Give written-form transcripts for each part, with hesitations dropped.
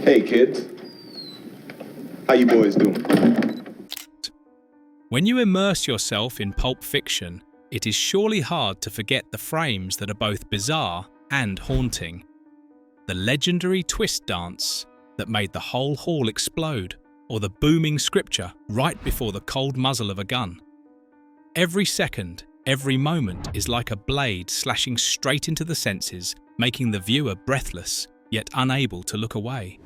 Hey kids, how you boys doing? When you immerse yourself in Pulp Fiction, it is surely hard to forget the frames that are both bizarre and haunting. The legendary twist dance that made the whole hall explode, or the booming scripture right before the cold muzzle of a gun. Every second, every moment is like a blade slashing straight into the senses, making the viewer breathless, yet unable to look away.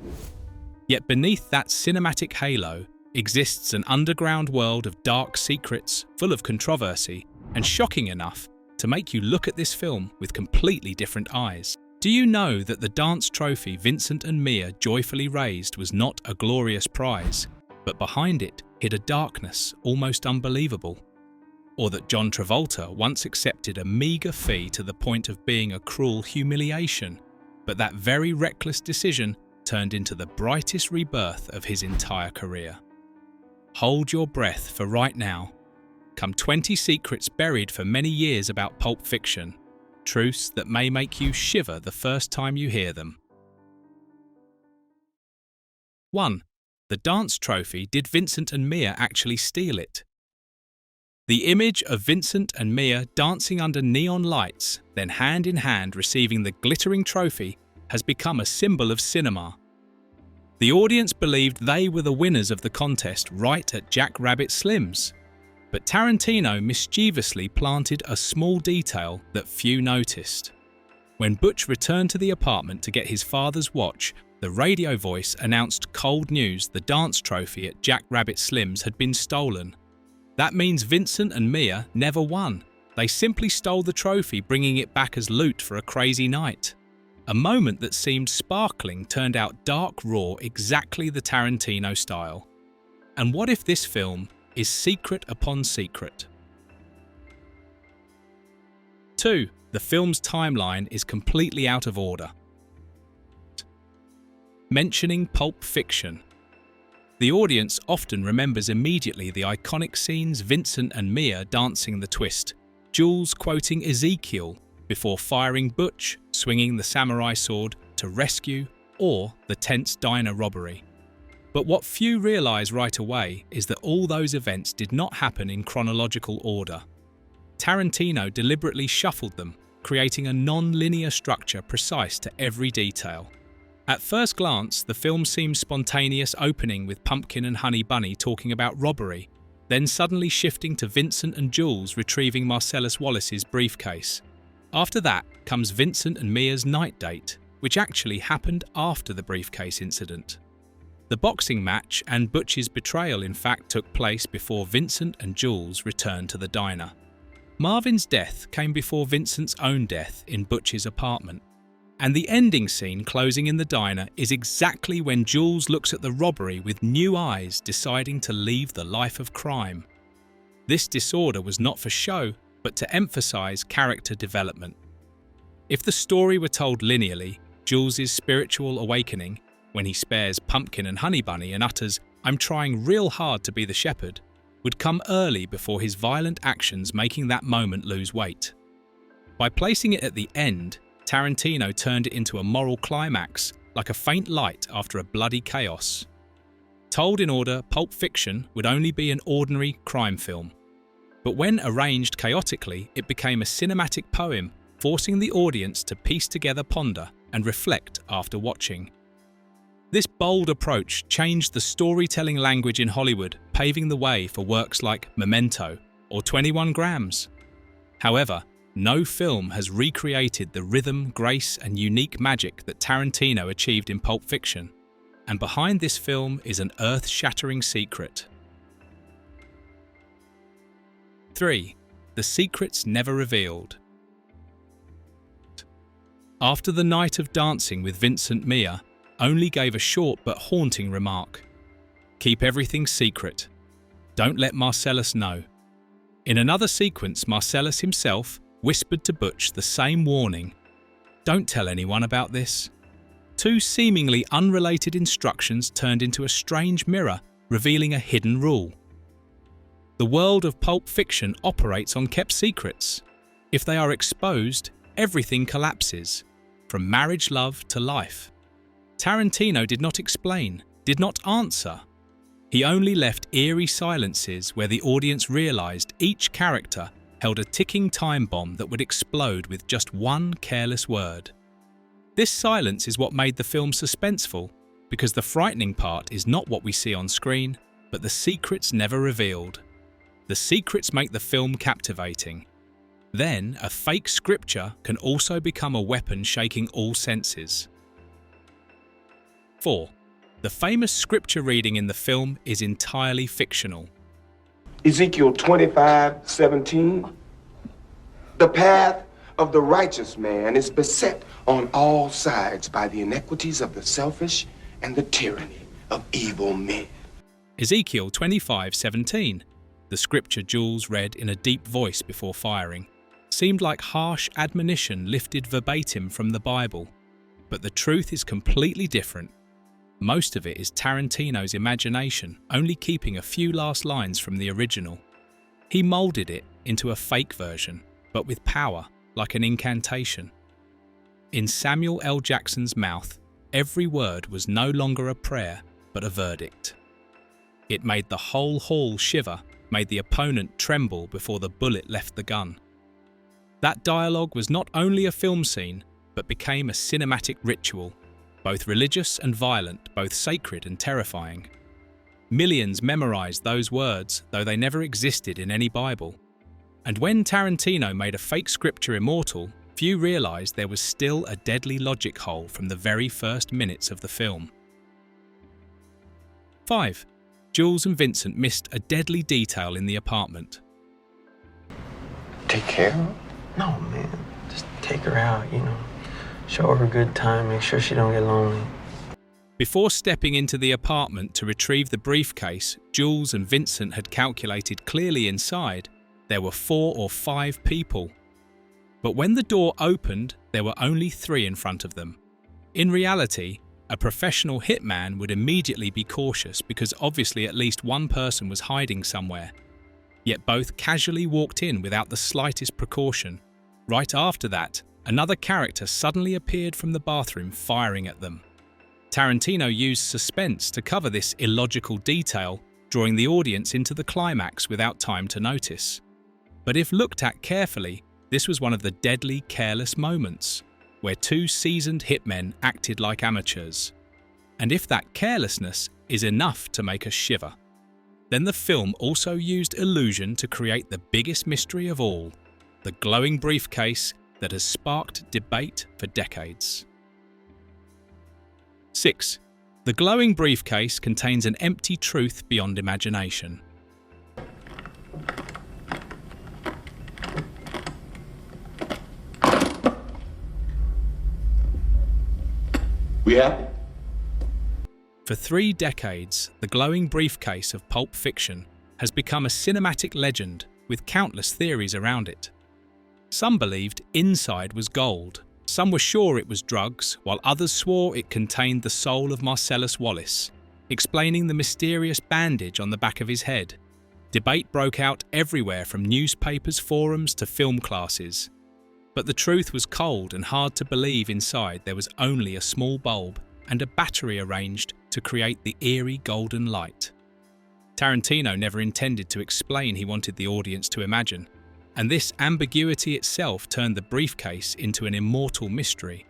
Yet beneath that cinematic halo exists an underground world of dark secrets, full of controversy, and shocking enough to make you look at this film with completely different eyes. Do you know that the dance trophy Vincent and Mia joyfully raised was not a glorious prize, but behind it hid a darkness almost unbelievable? Or that John Travolta once accepted a meagre fee to the point of being a cruel humiliation, but that very reckless decision turned into the brightest rebirth of his entire career? Hold your breath, for right now come 20 secrets buried for many years about Pulp Fiction, truths that may make you shiver the first time you hear them. 1. The dance trophy, did Vincent and Mia actually steal it? The image of Vincent and Mia dancing under neon lights, then hand in hand receiving the glittering trophy, has become a symbol of cinema. The audience believed they were the winners of the contest right at Jack Rabbit Slim's. But Tarantino mischievously planted a small detail that few noticed. When Butch returned to the apartment to get his father's watch, the radio voice announced cold news: the dance trophy at Jack Rabbit Slim's had been stolen. That means Vincent and Mia never won. They simply stole the trophy, bringing it back as loot for a crazy night. A moment that seemed sparkling turned out dark, raw, exactly the Tarantino style. And what if this film is secret upon secret? 2. The film's timeline is completely out of order. Mentioning Pulp Fiction. The audience often remembers immediately the iconic scenes: Vincent and Mia dancing the twist, Jules quoting Ezekiel before firing Butch, swinging the samurai sword to rescue, or the tense diner robbery. But what few realise right away is that all those events did not happen in chronological order. Tarantino deliberately shuffled them, creating a non-linear structure precise to every detail. At first glance, the film seems spontaneous, opening with Pumpkin and Honey Bunny talking about robbery, then suddenly shifting to Vincent and Jules retrieving Marcellus Wallace's briefcase. After that comes Vincent and Mia's night date, which actually happened after the briefcase incident. The boxing match and Butch's betrayal in fact took place before Vincent and Jules returned to the diner. Marvin's death came before Vincent's own death in Butch's apartment. And the ending scene closing in the diner is exactly when Jules looks at the robbery with new eyes, deciding to leave the life of crime. This disorder was not for show, but to emphasize character development. If the story were told linearly, Jules's spiritual awakening, when he spares Pumpkin and Honey Bunny and utters, "I'm trying real hard to be the shepherd," would come early before his violent actions, making that moment lose weight. By placing it at the end, Tarantino turned it into a moral climax, like a faint light after a bloody chaos. Told in order, Pulp Fiction would only be an ordinary crime film. But when arranged chaotically, it became a cinematic poem, forcing the audience to piece together, ponder, and reflect after watching. This bold approach changed the storytelling language in Hollywood, paving the way for works like Memento or 21 Grams. However, no film has recreated the rhythm, grace, and unique magic that Tarantino achieved in Pulp Fiction. And behind this film is an earth-shattering secret. 3. The secrets never revealed. After the night of dancing with Vincent, Mia only gave a short but haunting remark: "Keep everything secret. Don't let Marcellus know." In another sequence, Marcellus himself whispered to Butch the same warning: "Don't tell anyone about this." Two seemingly unrelated instructions turned into a strange mirror, revealing a hidden rule. The world of Pulp Fiction operates on kept secrets. If they are exposed, everything collapses, from marriage, love to life. Tarantino did not explain, did not answer. He only left eerie silences where the audience realized each character held a ticking time bomb that would explode with just one careless word. This silence is what made the film suspenseful, because the frightening part is not what we see on screen, but the secrets never revealed. The secrets make the film captivating. Then, a fake scripture can also become a weapon shaking all senses. 4. The famous scripture reading in the film is entirely fictional. Ezekiel 25:17. The path of the righteous man is beset on all sides by the iniquities of the selfish and the tyranny of evil men. Ezekiel 25:17, the scripture Jules read in a deep voice before firing, seemed like harsh admonition lifted verbatim from the Bible. But the truth is completely different. Most of it is Tarantino's imagination, only keeping a few last lines from the original. He molded it into a fake version, but with power, like an incantation. In Samuel L. Jackson's mouth, every word was no longer a prayer, but a verdict. It made the whole hall shiver, made the opponent tremble before the bullet left the gun. That dialogue was not only a film scene, but became a cinematic ritual, both religious and violent, both sacred and terrifying. Millions memorized those words, though they never existed in any Bible. And when Tarantino made a fake scripture immortal, few realized there was still a deadly logic hole from the very first minutes of the film. 5. Jules and Vincent missed a deadly detail in the apartment. Take care of her? No, man. Just take her out, Show her a good time, make sure she don't get lonely. Before stepping into the apartment to retrieve the briefcase, Jules and Vincent had calculated clearly inside there were 4 or 5 people. But when the door opened, there were only 3 in front of them. In reality, a professional hitman would immediately be cautious because obviously at least one person was hiding somewhere. Yet both casually walked in without the slightest precaution. Right after that, another character suddenly appeared from the bathroom firing at them. Tarantino used suspense to cover this illogical detail, drawing the audience into the climax without time to notice. But if looked at carefully, this was one of the deadly careless moments, where 2 seasoned hitmen acted like amateurs. And if that carelessness is enough to make us shiver, then the film also used illusion to create the biggest mystery of all, the glowing briefcase that has sparked debate for decades. 6. The glowing briefcase contains an empty truth beyond imagination. We happy? For 3 decades, the glowing briefcase of Pulp Fiction has become a cinematic legend with countless theories around it. Some believed inside was gold, some were sure it was drugs, while others swore it contained the soul of Marcellus Wallace, explaining the mysterious bandage on the back of his head. Debate broke out everywhere from newspapers, forums to film classes. But the truth was cold and hard to believe. Inside there was only a small bulb and a battery arranged to create the eerie golden light. Tarantino never intended to explain, he wanted the audience to imagine. And this ambiguity itself turned the briefcase into an immortal mystery.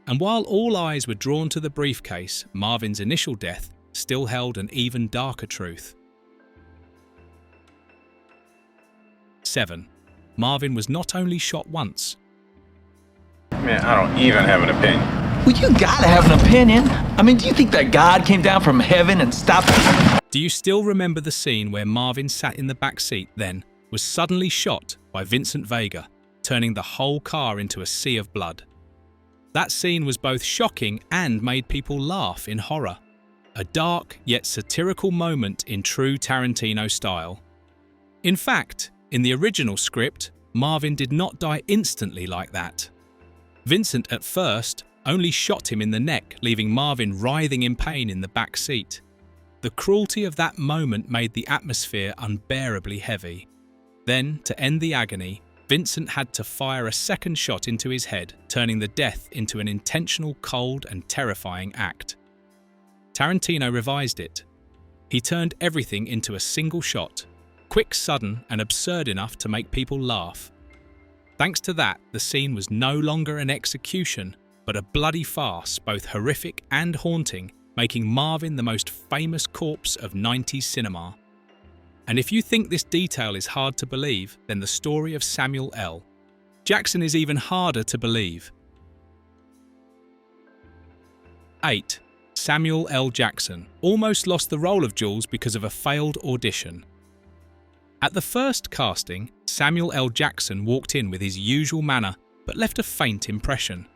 And while all eyes were drawn to the briefcase, Marvin's initial death still held an even darker truth. 7. Marvin was not only shot once. Man, I don't even have an opinion. Well, you gotta have an opinion. I mean, do you think that God came down from heaven and stopped? Do you still remember the scene where Marvin sat in the back seat then, was suddenly shot by Vincent Vega, turning the whole car into a sea of blood? That scene was both shocking and made people laugh in horror. A dark yet satirical moment in true Tarantino style. In fact, in the original script, Marvin did not die instantly like that. Vincent at first only shot him in the neck, leaving Marvin writhing in pain in the back seat. The cruelty of that moment made the atmosphere unbearably heavy. Then, to end the agony, Vincent had to fire a second shot into his head, turning the death into an intentional, cold and terrifying act. Tarantino revised it. He turned everything into a single shot, quick, sudden and absurd enough to make people laugh. Thanks to that, the scene was no longer an execution, but a bloody farce, both horrific and haunting, making Marvin the most famous corpse of 90s cinema. And if you think this detail is hard to believe, then the story of Samuel L. Jackson is even harder to believe. 8. Samuel L. Jackson almost lost the role of Jules because of a failed audition. At the first casting, Samuel L. Jackson walked in with his usual manner, but left a faint impression.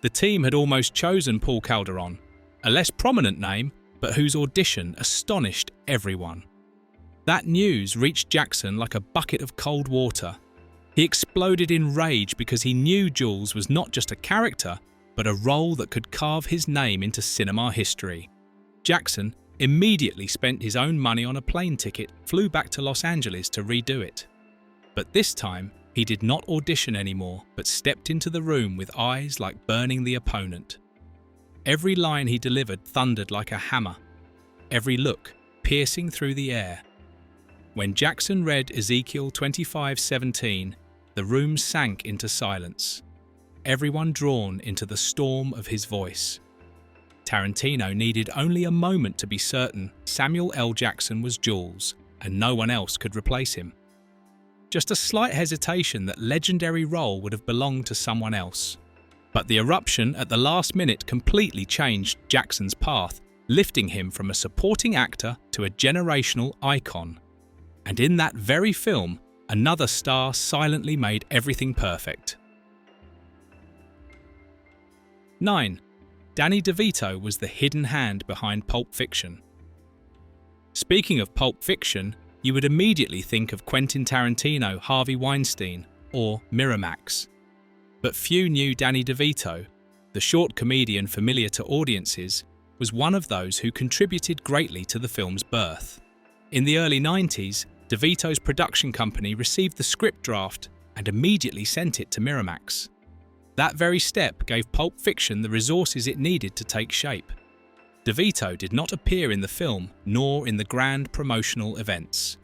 The team had almost chosen Paul Calderon, a less prominent name, but whose audition astonished everyone. That news reached Jackson like a bucket of cold water. He exploded in rage because he knew Jules was not just a character, but a role that could carve his name into cinema history. Jackson immediately spent his own money on a plane ticket, flew back to Los Angeles to redo it. But this time, he did not audition anymore, but stepped into the room with eyes like burning the opponent. Every line he delivered thundered like a hammer, every look piercing through the air. When Jackson read Ezekiel 25:17, the room sank into silence, everyone drawn into the storm of his voice. Tarantino needed only a moment to be certain Samuel L. Jackson was Jules, and no one else could replace him. Just a slight hesitation that legendary role would have belonged to someone else. But the eruption at the last minute completely changed Jackson's path, lifting him from a supporting actor to a generational icon. And in that very film, another star silently made everything perfect. 9. Danny DeVito was the hidden hand behind Pulp Fiction. Speaking of Pulp Fiction, you would immediately think of Quentin Tarantino, Harvey Weinstein, or Miramax. But few knew Danny DeVito, the short comedian familiar to audiences, was one of those who contributed greatly to the film's birth. In the early 90s, DeVito's production company received the script draft and immediately sent it to Miramax. That very step gave Pulp Fiction the resources it needed to take shape. DeVito did not appear in the film nor in the grand promotional events,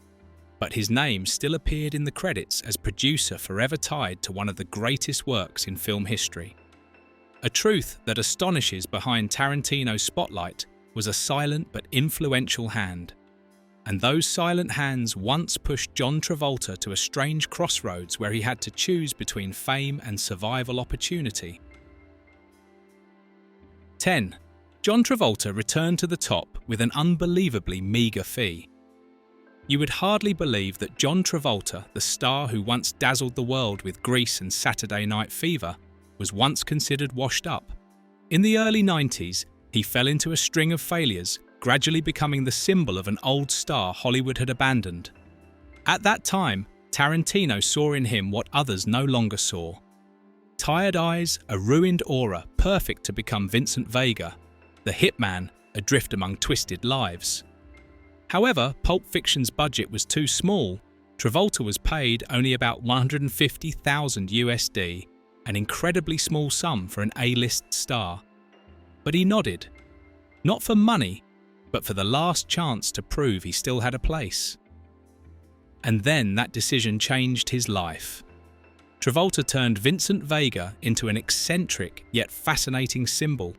but his name still appeared in the credits as producer forever tied to one of the greatest works in film history. A truth that astonishes behind Tarantino's spotlight was a silent but influential hand. And those silent hands once pushed John Travolta to a strange crossroads where he had to choose between fame and survival opportunity. 10. John Travolta returned to the top with an unbelievably meagre fee. You would hardly believe that John Travolta, the star who once dazzled the world with Grease and Saturday Night Fever, was once considered washed up. In the early 90s, he fell into a string of failures, gradually becoming the symbol of an old star Hollywood had abandoned. At that time, Tarantino saw in him what others no longer saw. Tired eyes, a ruined aura, perfect to become Vincent Vega, the Hitman, adrift among twisted lives. However, Pulp Fiction's budget was too small. Travolta was paid only about $150,000 USD, an incredibly small sum for an A-list star. But he nodded. Not for money, but for the last chance to prove he still had a place. And then that decision changed his life. Travolta turned Vincent Vega into an eccentric yet fascinating symbol,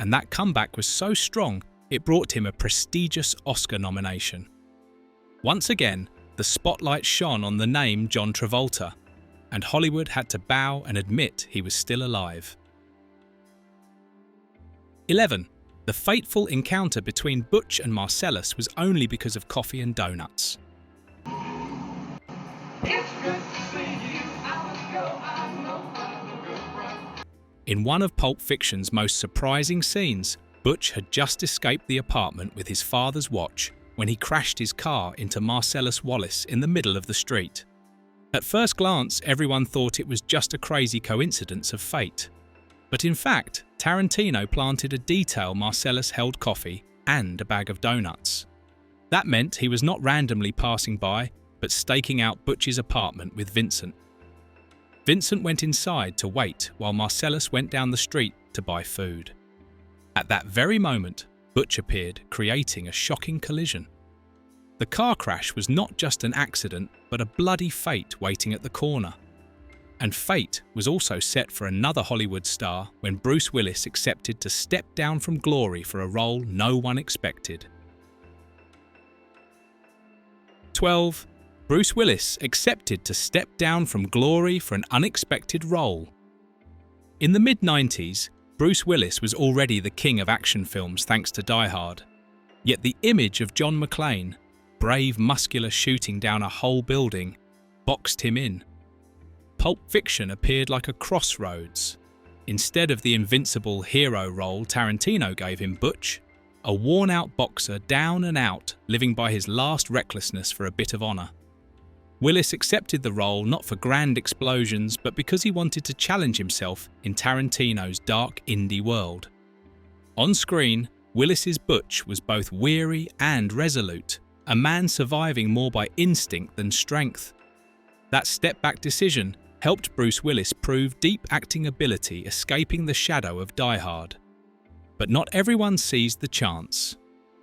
and that comeback was so strong it brought him a prestigious Oscar nomination. Once again, the spotlight shone on the name John Travolta, and Hollywood had to bow and admit he was still alive. 11. The fateful encounter between Butch and Marcellus was only because of coffee and donuts. In one of Pulp Fiction's most surprising scenes, Butch had just escaped the apartment with his father's watch when he crashed his car into Marcellus Wallace in the middle of the street. At first glance, everyone thought it was just a crazy coincidence of fate. But in fact, Tarantino planted a detail Marcellus held coffee and a bag of donuts. That meant he was not randomly passing by, but staking out Butch's apartment with Vincent. Vincent went inside to wait while Marcellus went down the street to buy food. At that very moment, Butch appeared, creating a shocking collision. The car crash was not just an accident, but a bloody fate waiting at the corner. And fate was also set for another Hollywood star when Bruce Willis accepted to step down from glory for a role no one expected. 12. Bruce Willis accepted to step down from glory for an unexpected role. In the mid-90s, Bruce Willis was already the king of action films thanks to Die Hard. Yet the image of John McClane, brave muscular shooting down a whole building, boxed him in. Pulp Fiction appeared like a crossroads. Instead of the invincible hero role Tarantino gave him Butch, a worn-out boxer down and out, living by his last recklessness for a bit of honor. Willis accepted the role not for grand explosions, but because he wanted to challenge himself in Tarantino's dark indie world. On screen, Willis's Butch was both weary and resolute, a man surviving more by instinct than strength. That step-back decision helped Bruce Willis prove deep acting ability, escaping the shadow of Die Hard. But not everyone seized the chance.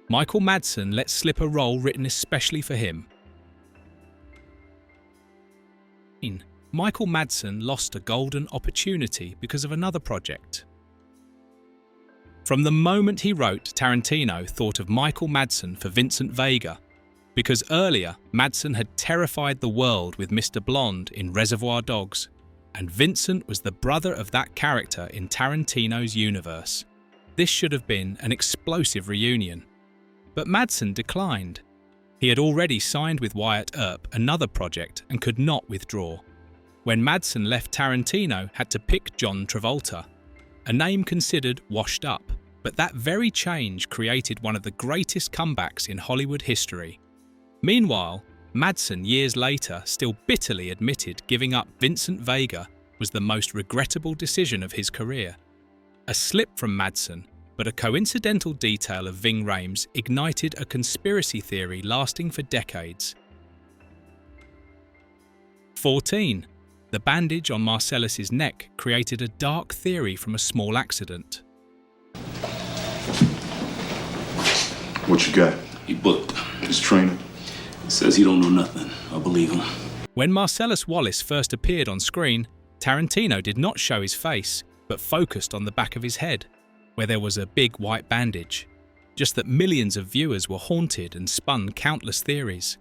Michael Madsen let slip a role written especially for him. Michael Madsen lost a golden opportunity because of another project. From the moment he wrote, Tarantino thought of Michael Madsen for Vincent Vega, because earlier Madsen had terrified the world with Mr. Blonde in Reservoir Dogs, and Vincent was the brother of that character in Tarantino's universe. This should have been an explosive reunion. But Madsen declined. He had already signed with Wyatt Earp another project and could not withdraw. When Madsen left, Tarantino had to pick John Travolta, a name considered washed up, but that very change created one of the greatest comebacks in Hollywood history. Meanwhile, Madsen years later still bitterly admitted giving up Vincent Vega was the most regrettable decision of his career. A slip from Madsen, but a coincidental detail of Ving Rhames ignited a conspiracy theory lasting for decades. 14. The bandage on Marcellus's neck created a dark theory from a small accident. What you got? He booked. His trainer? He says he don't know nothing. I believe him. When Marcellus Wallace first appeared on screen, Tarantino did not show his face, but focused on the back of his head, where there was a big white bandage. Just that millions of viewers were haunted and spun countless theories.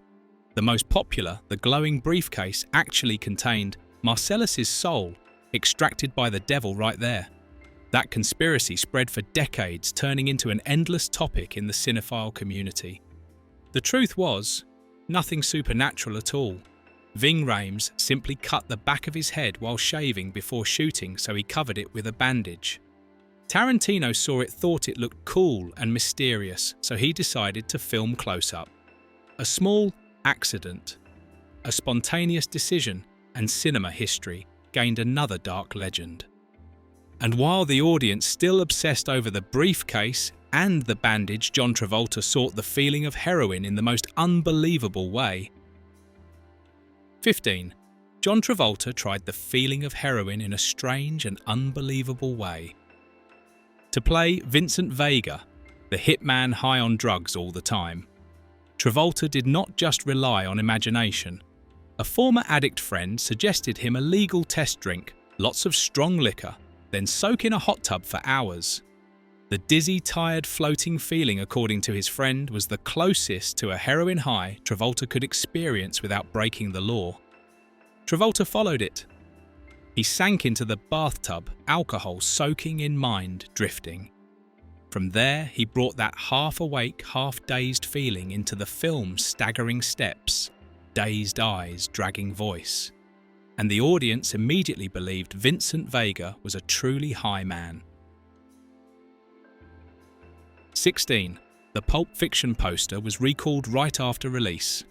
The most popular, the glowing briefcase, actually contained Marcellus's soul, extracted by the devil right there. That conspiracy spread for decades, turning into an endless topic in the cinephile community. The truth was, nothing supernatural at all. Ving Rhames simply cut the back of his head while shaving before shooting, so he covered it with a bandage. Tarantino saw it, thought it looked cool and mysterious, so he decided to film close-up. A small accident, a spontaneous decision, and cinema history gained another dark legend. And while the audience still obsessed over the briefcase and the bandage, John Travolta sought the feeling of heroin in the most unbelievable way. 15. John Travolta tried the feeling of heroin in a strange and unbelievable way. To play Vincent Vega, the hitman high on drugs all the time, Travolta did not just rely on imagination. A former addict friend suggested him a legal test drink, lots of strong liquor, then soak in a hot tub for hours. The dizzy, tired, floating feeling, according to his friend, was the closest to a heroin high Travolta could experience without breaking the law. Travolta followed it. He sank into the bathtub, alcohol soaking in mind, drifting. From there, he brought that half-awake, half-dazed feeling into the film's staggering steps, dazed eyes, dragging voice. And the audience immediately believed Vincent Vega was a truly high man. 16. The Pulp Fiction poster was recalled right after release.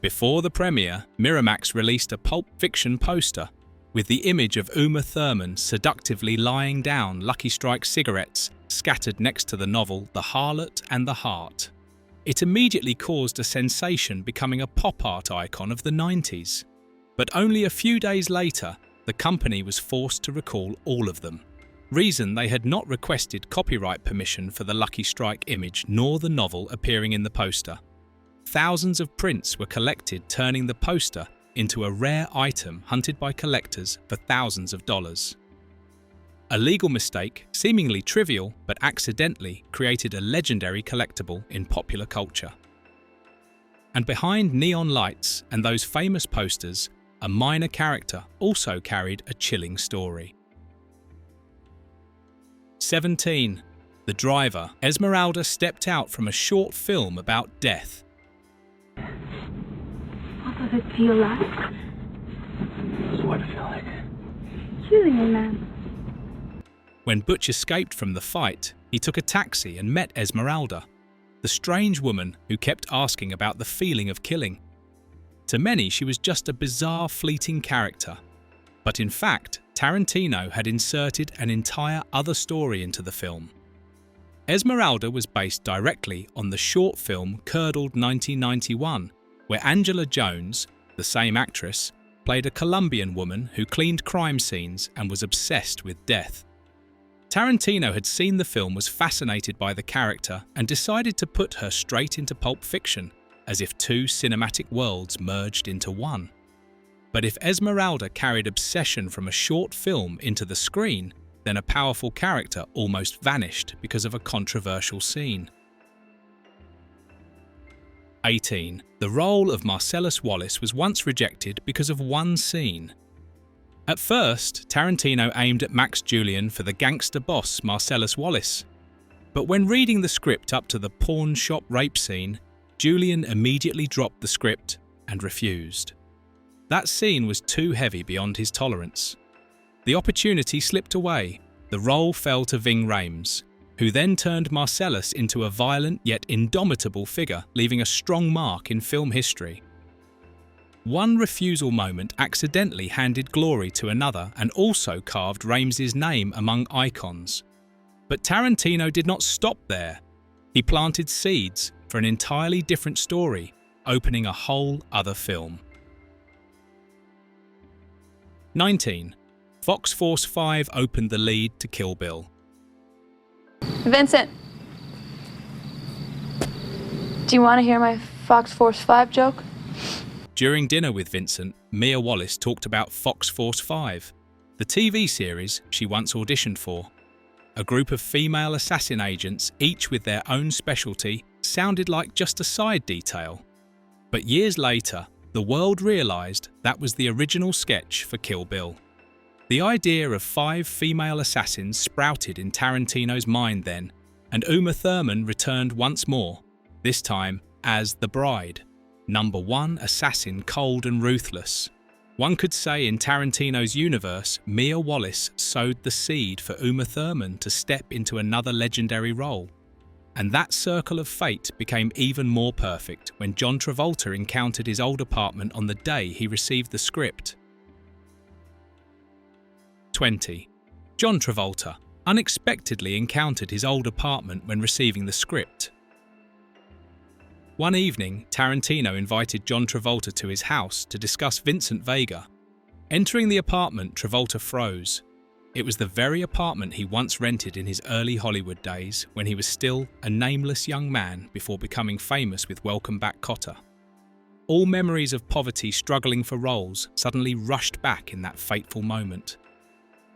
Before the premiere, Miramax released a Pulp Fiction poster with the image of Uma Thurman seductively lying down Lucky Strike cigarettes scattered next to the novel The Harlot and the Heart. It immediately caused a sensation, becoming a pop art icon of the 90s. But only a few days later, the company was forced to recall all of them. Reason they had not requested copyright permission for the Lucky Strike image nor the novel appearing in the poster. Thousands of prints were collected, turning the poster into a rare item hunted by collectors for thousands of dollars. A legal mistake, seemingly trivial but accidentally, created a legendary collectible in popular culture. And behind neon lights and those famous posters, a minor character also carried a chilling story. 17. The driver. Esmeralda stepped out from a short film about death. What does it feel like? What does it feel like? Killing a man. When Butch escaped from the fight, he took a taxi and met Esmeralda, the strange woman who kept asking about the feeling of killing. To many, she was just a bizarre, fleeting character. But in fact, Tarantino had inserted an entire other story into the film. Esmeralda was based directly on the short film Curdled 1991, where Angela Jones, the same actress, played a Colombian woman who cleaned crime scenes and was obsessed with death. Tarantino had seen the film, was fascinated by the character, and decided to put her straight into Pulp Fiction, as if two cinematic worlds merged into one. But if Esmeralda carried obsession from a short film into the screen, then a powerful character almost vanished because of a controversial scene. 18. The role of Marcellus Wallace was once rejected because of one scene. At first, Tarantino aimed at Max Julien for the gangster boss Marcellus Wallace. But when reading the script up to the pawn shop rape scene, Julien immediately dropped the script and refused. That scene was too heavy beyond his tolerance. The opportunity slipped away. The role fell to Ving Rhames, who then turned Marcellus into a violent yet indomitable figure, leaving a strong mark in film history. One refusal moment accidentally handed glory to another and also carved Rhames's name among icons. But Tarantino did not stop there. He planted seeds for an entirely different story, opening a whole other film. 19. Fox Force 5 opened the lead to Kill Bill. Vincent, do you want to hear my Fox Force 5 joke? During dinner with Vincent, Mia Wallace talked about Fox Force 5, the TV series she once auditioned for. A group of female assassin agents, each with their own specialty, sounded like just a side detail. But years later, the world realised that was the original sketch for Kill Bill. The idea of 5 female assassins sprouted in Tarantino's mind then, and Uma Thurman returned once more, this time as the bride. Number 1 assassin, cold and ruthless. One could say in Tarantino's universe, Mia Wallace sowed the seed for Uma Thurman to step into another legendary role. And that circle of fate became even more perfect when John Travolta encountered his old apartment on the day he received the script. 20. John Travolta unexpectedly encountered his old apartment when receiving the script. One evening, Tarantino invited John Travolta to his house to discuss Vincent Vega. Entering the apartment, Travolta froze. It was the very apartment he once rented in his early Hollywood days when he was still a nameless young man before becoming famous with Welcome Back, Kotter. All memories of poverty struggling for roles suddenly rushed back in that fateful moment.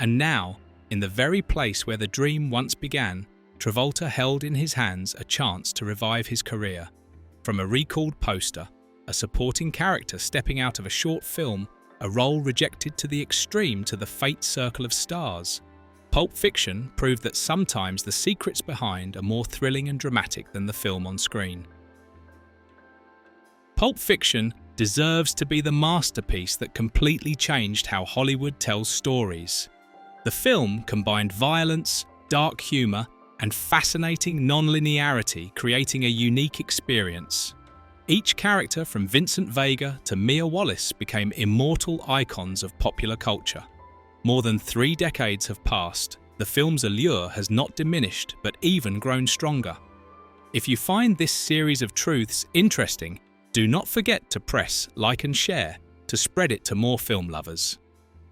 And now, in the very place where the dream once began, Travolta held in his hands a chance to revive his career. From a recalled poster, a supporting character stepping out of a short film, a role rejected to the extreme to the fate circle of stars. Pulp Fiction proved that sometimes the secrets behind are more thrilling and dramatic than the film on screen. Pulp Fiction deserves to be the masterpiece that completely changed how Hollywood tells stories. The film combined violence, dark humor, and fascinating non-linearity, creating a unique experience. Each character from Vincent Vega to Mia Wallace became immortal icons of popular culture. More than 3 decades have passed. The film's allure has not diminished, but even grown stronger. If you find this series of truths interesting, do not forget to press like and share, to spread it to more film lovers.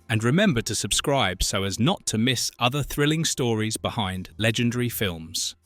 And remember to subscribe so as not to miss other thrilling stories behind legendary films.